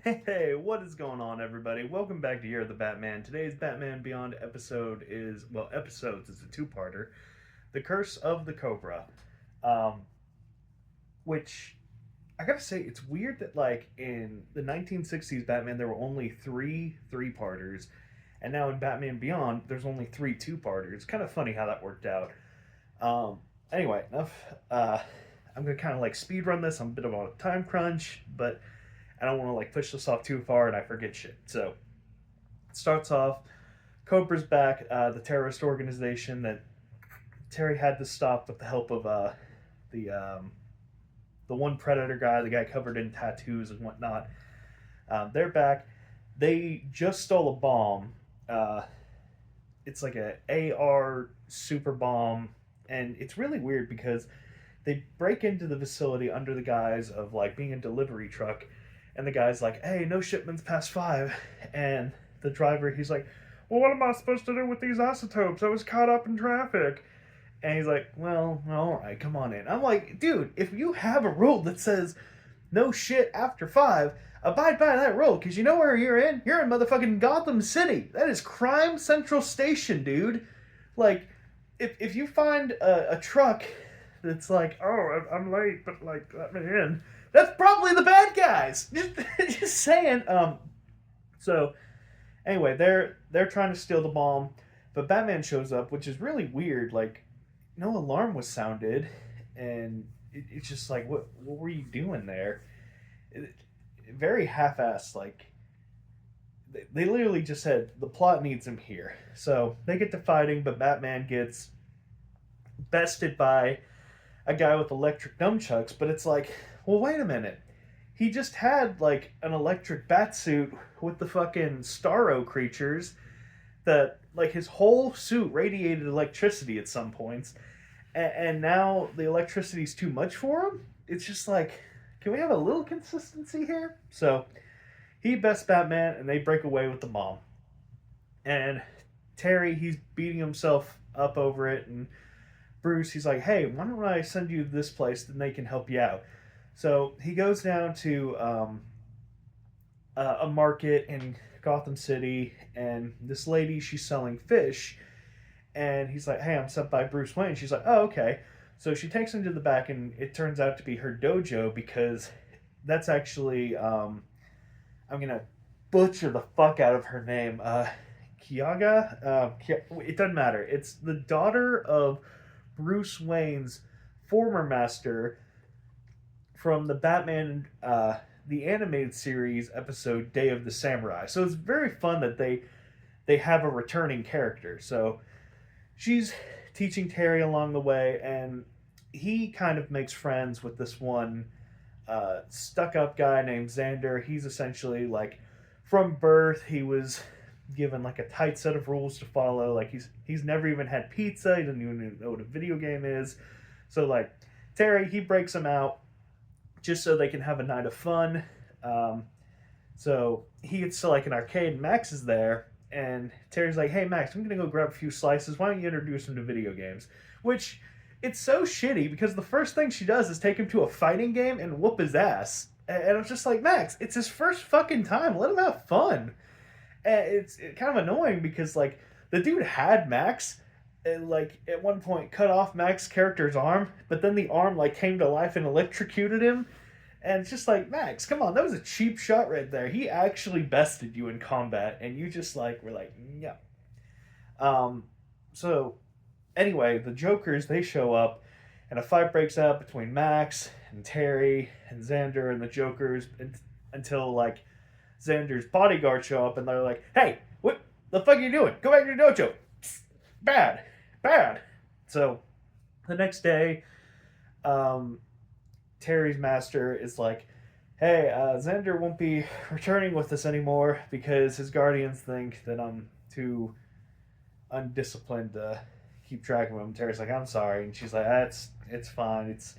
Hey, what is going on, everybody? Welcome back to Year of the Batman. Today's Batman Beyond episode is, well, episodes, it's a two-parter. The Curse of the Cobra. Um, which, I gotta say, it's weird that, like, in the 1960s Batman, there were only three-parters, and now in Batman Beyond, there's only three two-parters. It's kind of funny how that worked out. Um, anyway, enough. I'm gonna kind of, like, speed run this. I'm a bit of a time crunch, but I don't want to like push this off too far and I forget shit. So it starts off. Cobra's back, the terrorist organization that Terry had to stop with the help of the um, the one predator guy, the guy covered in tattoos and whatnot. They're back. They just stole a bomb. Uh, it's like a AR super bomb, and it's really weird because they break into the facility under the guise of like being a delivery truck, and the guy's like, "Hey, no shipments past 5." And the driver, he's like, "Well, what am I supposed to do with these isotopes? I was caught up in traffic." And he's like, "Well, all right, come on in." I'm like, dude, if you have a rule that says no shit after 5, abide by that rule, because you know where you're in? You're in motherfucking Gotham City. That is Crime Central Station, dude. Like, if you find a truck that's like, "Oh, I'm late, but like, let me in," that's probably the bad guys. Just saying. So anyway, they're trying to steal the bomb, but Batman shows up, which is really weird. Like, no alarm was sounded, and it's just like, what were you doing there? It, very half-assed. Like, they literally just said the plot needs him here. So they get to fighting, but Batman gets bested by a guy with electric nunchucks. But it's like, well, wait a minute. He just had like an electric bat suit with the fucking Starro creatures that like his whole suit radiated electricity at some points, and now the electricity's too much for him. It's just like, can we have a little consistency here? So he bests Batman, and they break away with the bomb. And Terry, he's beating himself up over it, and Bruce, he's like, "Hey, why don't I send you to this place, then they can help you out." So he goes down to a market in Gotham City, and this lady, she's selling fish, and he's like, "Hey, I'm sent by Bruce Wayne." She's like, "Oh, okay." So she takes him to the back, and it turns out to be her dojo, because that's actually I'm gonna butcher the fuck out of her name. Kiaga. It doesn't matter. It's the daughter of Bruce Wayne's former master from the Batman, the animated series episode Day of the Samurai. So it's very fun that they have a returning character. So she's teaching Terry along the way, and he kind of makes friends with this one stuck up guy named Xander. He's essentially like, from birth, he was given like a tight set of rules to follow. Like, he's never even had pizza. He doesn't even know what a video game is. So like, Terry, he breaks him out just so they can have a night of fun. So he gets to like an arcade, and Max is there, and Terry's like, "Hey Max, I'm gonna go grab a few slices. Why don't you introduce him to video games?" Which, it's so shitty because the first thing she does is take him to a fighting game and whoop his ass. And I was just like, Max, it's his first fucking time. Let him have fun. And it's kind of annoying because like the dude had Max, and like at one point cut off Max's character's arm, but then the arm like came to life and electrocuted him. And it's just like, Max, come on, that was a cheap shot right there. He actually bested you in combat, and you just like were like, yeah. So anyway, the Jokers, they show up, and a fight breaks out between Max and Terry and Xander and the Jokers, until like Xander's bodyguards show up, and they're like, "Hey, what the fuck are you doing? Go back to your dojo. Psst, bad, bad." So the next day, Terry's master is like, "Hey, Xander won't be returning with us anymore because his guardians think that I'm too undisciplined to keep track of him." Terry's like, "I'm sorry," and she's like, it's fine. It's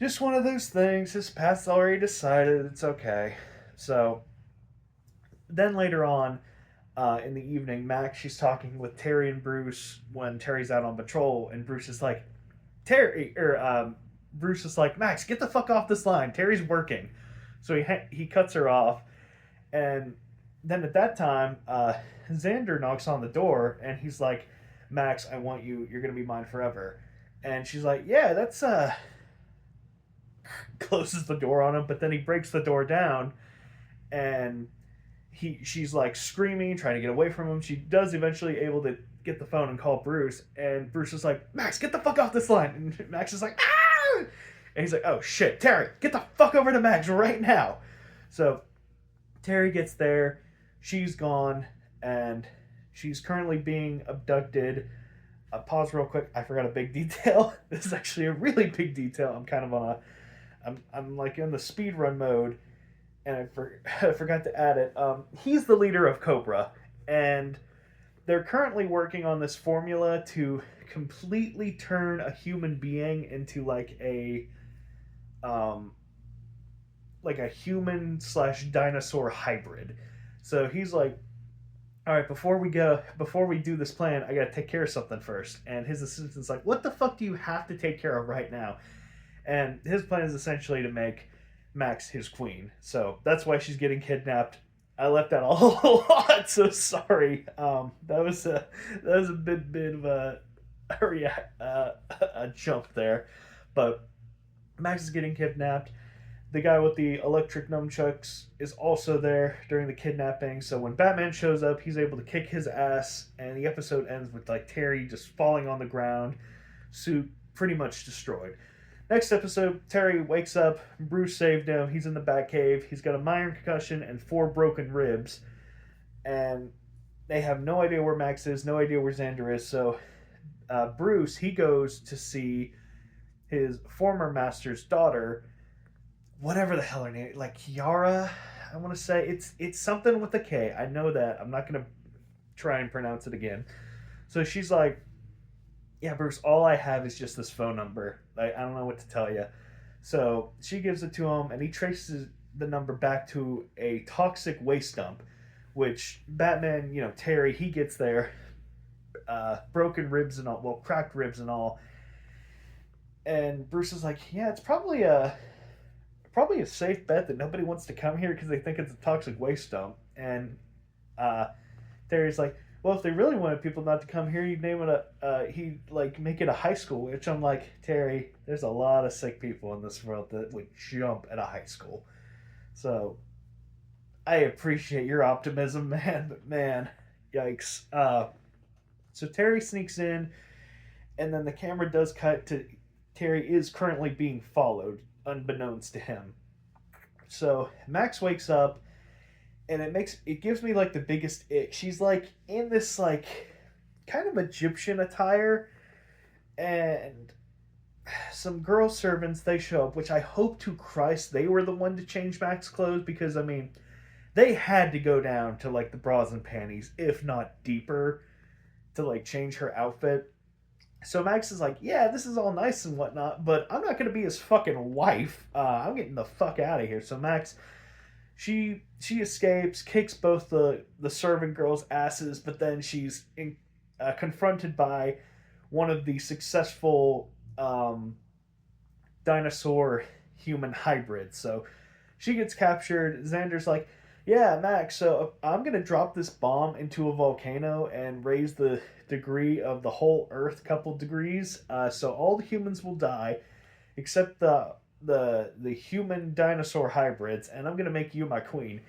just one of those things. His past's already decided. It's okay." So then later on, in the evening, Max, she's talking with Terry and Bruce when Terry's out on patrol, and Bruce is like, Bruce is like, "Max, get the fuck off this line. Terry's working." So he cuts her off, and then at that time, Xander knocks on the door, and he's like, "Max, I want you. You're gonna be mine forever." And she's like, "Yeah, that's closes the door on him, but then he breaks the door down, and she's like screaming, trying to get away from him. She does eventually able to get the phone and call Bruce, and Bruce is like, "Max, get the fuck off this line." And Max is like, "Ah!" And he's like, "Oh shit, Terry, get the fuck over to Max right now." So Terry gets there, she's gone, and she's currently being abducted. Pause real quick. I forgot a big detail. This is actually a really big detail. I'm kind of on a, I'm like in the speed run mode, and I forgot to add it. He's the leader of Kobra, and they're currently working on this formula to completely turn a human being into um, like a human slash dinosaur hybrid. So he's like, "All right, before we do this plan, I gotta take care of something first." And his assistant's like, "What the fuck do you have to take care of right now?" And his plan is essentially to make Max his queen. So that's why she's getting kidnapped. I left out a whole lot, so sorry. That was a bit of a jump there, but Max is getting kidnapped. The guy with the electric nunchucks is also there during the kidnapping. So when Batman shows up, he's able to kick his ass, and the episode ends with like Terry just falling on the ground, suit pretty much destroyed. Next episode, Terry wakes up. Bruce saved him. He's in the Batcave. He's got a minor concussion and 4 broken ribs, and they have no idea where Max is, no idea where Xander is. So Bruce, he goes to see his former master's daughter, whatever the hell her name, like Kiara, I want to say. It's something with a K. I know that. I'm not gonna try and pronounce it again. So she's like, "Yeah, Bruce, all I have is just this phone number. I don't know what to tell you." So she gives it to him, and he traces the number back to a toxic waste dump, which Batman, Terry, he gets there, broken ribs and all, well, cracked ribs and all. And Bruce is like, "Yeah, it's probably a safe bet that nobody wants to come here because they think it's a toxic waste dump." And Terry's like, "Well, if they really wanted people not to come here, you'd name it he'd like make it a high school." Which I'm like, Terry, there's a lot of sick people in this world that would jump at a high school. So I appreciate your optimism, man, but man, yikes. So Terry sneaks in, and then the camera does cut to Terry is currently being followed, unbeknownst to him. So Max wakes up, and it gives me like the biggest ick. She's like in this like kind of Egyptian attire, and some girl servants, they show up, which I hope to Christ they were the one to change Max's clothes, because I mean they had to go down to like the bras and panties, if not deeper, to like change her outfit. So Max is like, "Yeah, this is all nice and whatnot, but I'm not gonna be his fucking wife. I'm getting the fuck out of here." So Max, she escapes, kicks both the servant girls' asses, but then she's confronted by one of the successful dinosaur human hybrids. So she gets captured. Xander's like, "Yeah, Max, so I'm going to drop this bomb into a volcano and raise the degree of the whole Earth a couple degrees. So all the humans will die except the human dinosaur hybrids, and I'm going to make you my queen."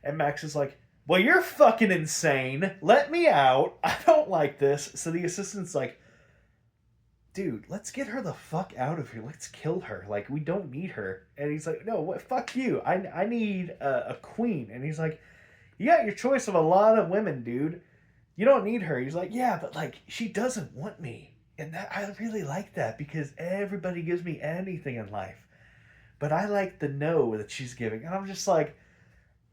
And Max is like, "Well, you're fucking insane. Let me out. I don't like this." So the assistant's like, "Dude, let's get her the fuck out of here. Let's kill her. Like, we don't need her." And he's like, "No, what? Fuck you. I need a queen." And he's like, "You got your choice of a lot of women, dude. You don't need her." He's like, "Yeah, but like, she doesn't want me. And that I really like that, because everybody gives me anything in life. But I like the no that she's giving." And I'm just like,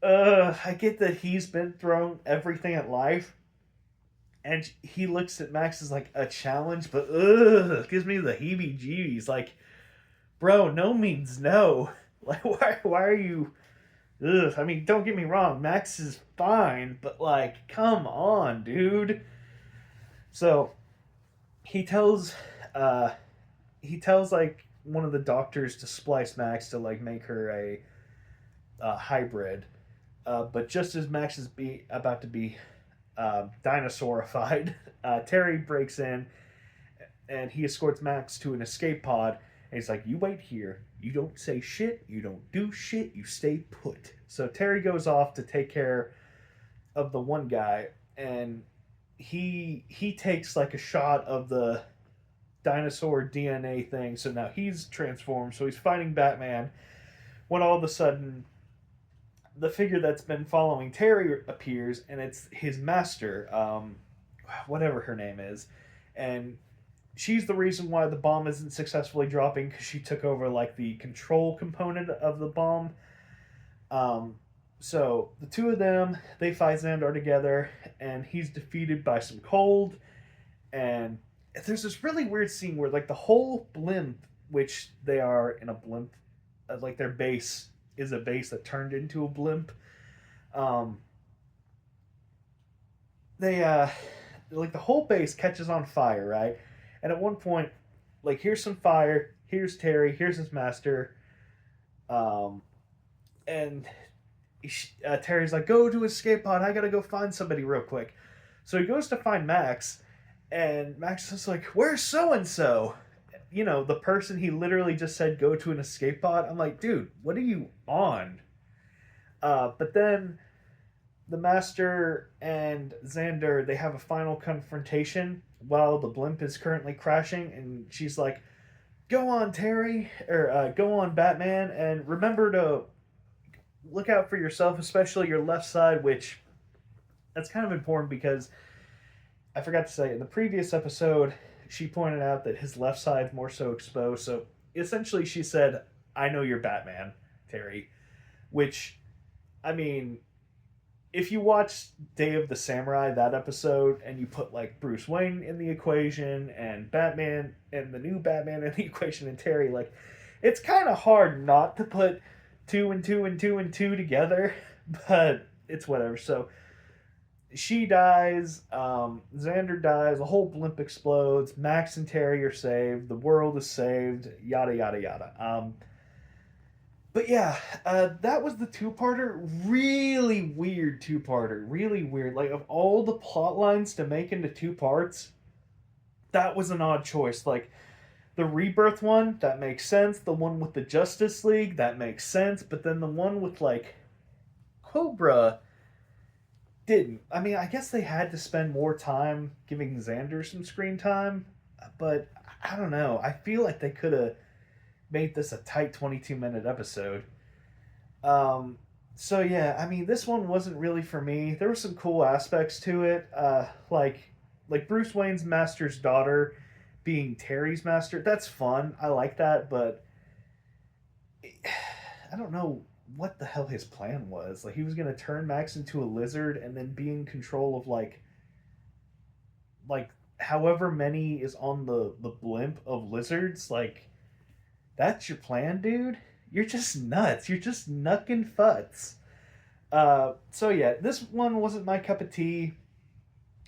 I get that he's been thrown everything at life, and he looks at Max as like a challenge, but it gives me the heebie-jeebies. Like, bro, no means no. Like, why are you? I mean, don't get me wrong, Max is fine, but like, come on, dude. So he tells like one of the doctors to splice Max to like make her hybrid. But just as Max is about to be dinosaurified, Terry breaks in and he escorts Max to an escape pod. And he's like, "You wait here. You don't say shit. You don't do shit. You stay put." So Terry goes off to take care of the one guy, and he takes like a shot of the dinosaur DNA thing. So now he's transformed. So he's fighting Batman. When all of a sudden, the figure that's been following Terry appears, and it's his master, whatever her name is, and she's the reason why the bomb isn't successfully dropping because she took over like the control component of the bomb. So the two of them, they fight Xandar together, and he's defeated by some cold. And there's this really weird scene where like the whole blimp, which they are in a blimp, like their base is a base that turned into a blimp. They like the whole base catches on fire, right? And at one point, like here's some fire, here's Terry, here's his master, and Terry's like, "Go to escape pod. I gotta go find somebody real quick." So he goes to find Max, and Max is like, "Where's so and so?" You know, the person he literally just said go to an escape pod. I'm like, dude, what are you on? But then the Master and Xander, they have a final confrontation while the blimp is currently crashing, and she's like, "Go on, Terry," or "Go on, Batman, and remember to look out for yourself, especially your left side," which that's kind of important because I forgot to say in the previous episode, she pointed out that his left side's more so exposed. So essentially, she said, "I know you're Batman, Terry," which, I mean, if you watch Day of the Samurai, that episode, and you put like Bruce Wayne in the equation and Batman and the new Batman in the equation and Terry, like it's kind of hard not to put two and two and two and two together, but it's whatever. So she dies, Xander dies, the whole blimp explodes, Max and Terry are saved, the world is saved, yada yada yada. But yeah, that was the two-parter. Really weird two-parter. Really weird. Like, of all the plot lines to make into two parts, that was an odd choice. Like, the Rebirth one, that makes sense. The one with the Justice League, that makes sense. But then the one with, like, Kobra didn't. I mean, I guess they had to spend more time giving Xander some screen time. But, I don't know. I feel like they could have made this a tight 22-minute episode. So yeah, I mean, this one wasn't really for me. There were some cool aspects to it, like Bruce Wayne's master's daughter being Terry's master. That's fun. I like that, but I don't know what the hell his plan was. Like he was gonna turn Max into a lizard and then be in control of like however many is on the blimp of lizards. Like that's your plan, dude? You're just nuts. You're just knuckin' futs. So yeah, this one wasn't my cup of tea.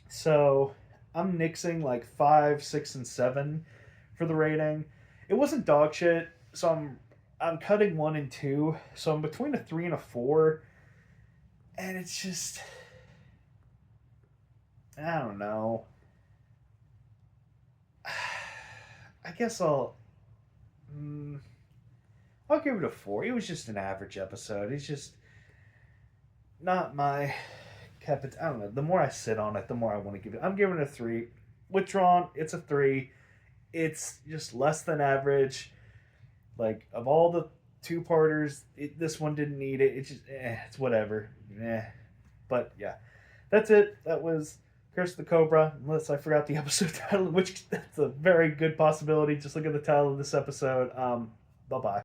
So I'm nixing like 5, 6, and 7 for the rating. It wasn't dog shit, so I'm cutting 1 and 2. So I'm between a 3 and a 4. And it's just I don't know. I guess I'll give it a 4. It was just an average episode. It's just not my cup of I don't know. The more I sit on it, the more I want to give it. I'm giving it a 3. Withdrawn, it's a 3. It's just less than average. Like, of all the two-parters, this one didn't need it. It's just, it's whatever. But, yeah. That's it. That was Curse of the Cobra, unless I forgot the episode title, which that's a very good possibility. Just look at the title of this episode. Bye-bye.